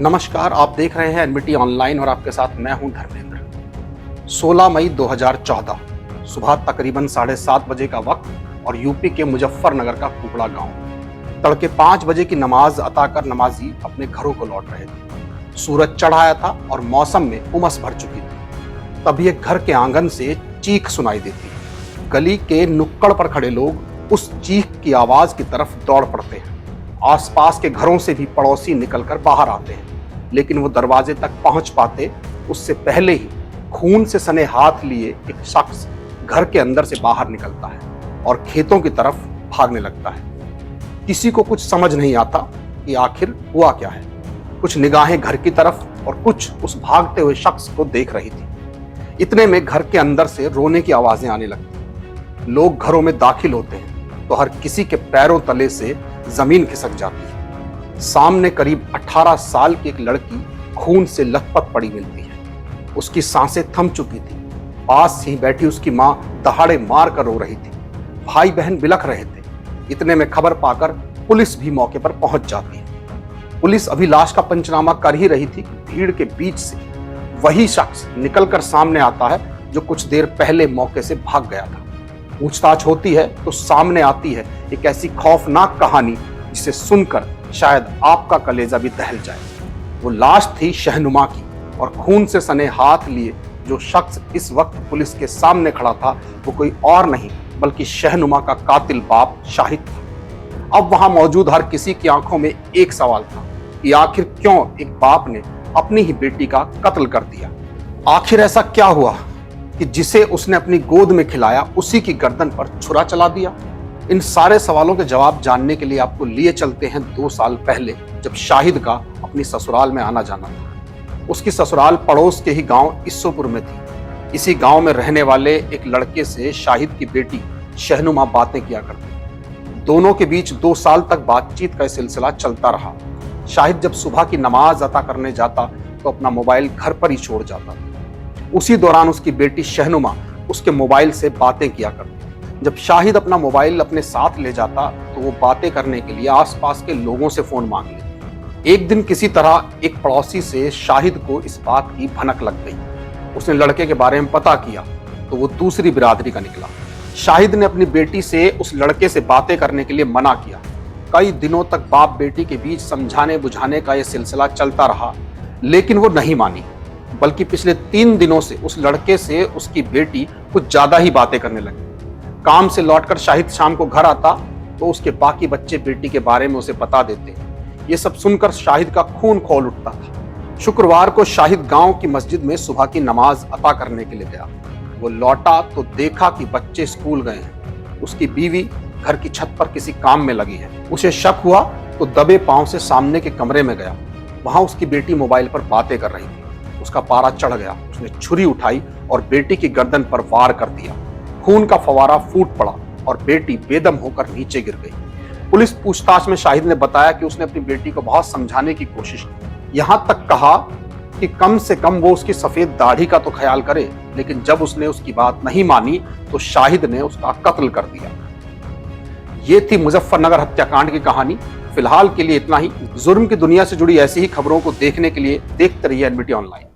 नमस्कार, आप देख रहे हैं एनबीटी ऑनलाइन और आपके साथ मैं हूं धर्मेंद्र। 16 मई 2014 सुबह तकरीबन 7:30 बजे का वक्त और यूपी के मुजफ्फरनगर का कुपड़ा गांव। तड़के 5 बजे की नमाज अता कर नमाजी अपने घरों को लौट रहे थे। सूरज चढ़ आया था और मौसम में उमस भर चुकी थी। तभी एक घर के आंगन से चीख सुनाई देती। गली के नुक्कड़ पर खड़े लोग उस चीख की आवाज की तरफ दौड़ पड़ते हैं। आसपास के घरों से भी पड़ोसी निकलकर बाहर आते हैं, लेकिन वो दरवाजे तक पहुंच पाते उससे पहले ही खून से सने हाथ लिए एक शख्स घर के अंदर से बाहर निकलता है और खेतों की तरफ भागने लगता है। किसी को कुछ समझ नहीं आता कि आखिर हुआ क्या है। कुछ निगाहें घर की तरफ और कुछ उस भागते हुए शख्स को देख रही थी। इतने में घर के अंदर से रोने की आवाजें आने लगती। लोग घरों में दाखिल होते हैं तो हर किसी के पैरों तले से जमीन खिसक जाती है। सामने करीब 18 साल की एक लड़की खून से लथपथ पड़ी मिलती है। उसकी सांसें थम चुकी थी। पास ही बैठी उसकी मां दहाड़े मार कर रो रही थी। भाई बहन बिलख रहे थे। इतने में खबर पाकर पुलिस भी मौके पर पहुंच जाती है। पुलिस अभी लाश का पंचनामा कर ही रही थी कि भीड़ के बीच से वही शख्स निकलकर सामने आता है जो कुछ देर पहले मौके से भाग गया था। पूछताछ होती है तो सामने आती है एक ऐसी खौफनाक कहानी जिसे सुनकर शायद आपका कलेजा भी दहल जाए। वो लाश थी शहनुमा की और खून से सने हाथ लिए जो शख्स इस वक्त पुलिस के सामने खड़ा था वो कोई और नहीं बल्कि शहनुमा का कातिल बाप शाहिद था। अब वहां मौजूद हर किसी की आंखों में एक सवाल था कि आखिर क्यों एक बाप ने अपनी ही बेटी का कत्ल कर दिया। आखिर ऐसा क्या हुआ कि जिसे उसने अपनी गोद में खिलाया उसी की गर्दन पर छुरा चला दिया। इन सारे सवालों के जवाब जानने के लिए आपको लिए चलते हैं 2 साल पहले, जब शाहिद का अपनी ससुराल में आना जाना था। उसकी ससुराल पड़ोस के ही गांव इस्सोपुर में थी। इसी गांव में रहने वाले एक लड़के से शाहिद की बेटी शहनुमा बातें किया करती। दोनों के बीच 2 साल तक बातचीत का सिलसिला चलता रहा। शाहिद जब सुबह की नमाज अता करने जाता तो अपना मोबाइल घर पर ही छोड़ जाता था। उसी दौरान उसकी बेटी शहनुमा उसके मोबाइल से बातें किया करती। जब शाहिद अपना मोबाइल अपने साथ ले जाता तो वो बातें करने के लिए आसपास के लोगों से फोन मांग लेती। एक दिन किसी तरह एक पड़ोसी से शाहिद को इस बात की भनक लग गई। उसने लड़के के बारे में पता किया तो वो दूसरी बिरादरी का निकला। शाहिद ने अपनी बेटी से उस लड़के से बातें करने के लिए मना किया। कई दिनों तक बाप बेटी के बीच समझाने बुझाने का यह सिलसिला चलता रहा, लेकिन वो नहीं मानी, बल्कि पिछले 3 दिनों से उस लड़के से उसकी बेटी कुछ ज्यादा ही बातें करने लगी। काम से लौटकर शाहिद शाम को घर आता तो उसके बाकी बच्चे बेटी के बारे में उसे बता देते। ये सब सुनकर शाहिद का खून खौल उठता था। शुक्रवार को शाहिद गांव की मस्जिद में सुबह की नमाज अता करने के लिए गया। वो लौटा तो देखा कि बच्चे स्कूल गए हैं। उसकी बीवी घर की छत पर किसी काम में लगी है। उसे शक हुआ तो दबे पांव से सामने के कमरे में गया। वहां उसकी बेटी मोबाइल पर बातें कर रही थी। उसका पारा चढ़ गया। उसने छुरी उठाई और बेटी की गर्दन पर वार कर दिया। खून का फवारा फूट पड़ा और बेटी बेदम होकर नीचे गिर गई। पुलिस पूछताछ में शाहिद ने बताया कि उसने अपनी बेटी को बहुत समझाने की कोशिश की। यहां तक कहा कि कम से कम वो उसकी सफेद दाढ़ी का तो ख्याल करे, लेकिन जब उसने उसकी बात नहीं मानी तो शाहिद ने उसका कत्ल कर दिया। ये थी मुजफ्फरनगर हत्याकांड की कहानी। फिलहाल के लिए इतना ही। जुर्म की दुनिया से जुड़ी ऐसी ही खबरों को देखने के लिए देखते रहिए एनबीटी ऑनलाइन।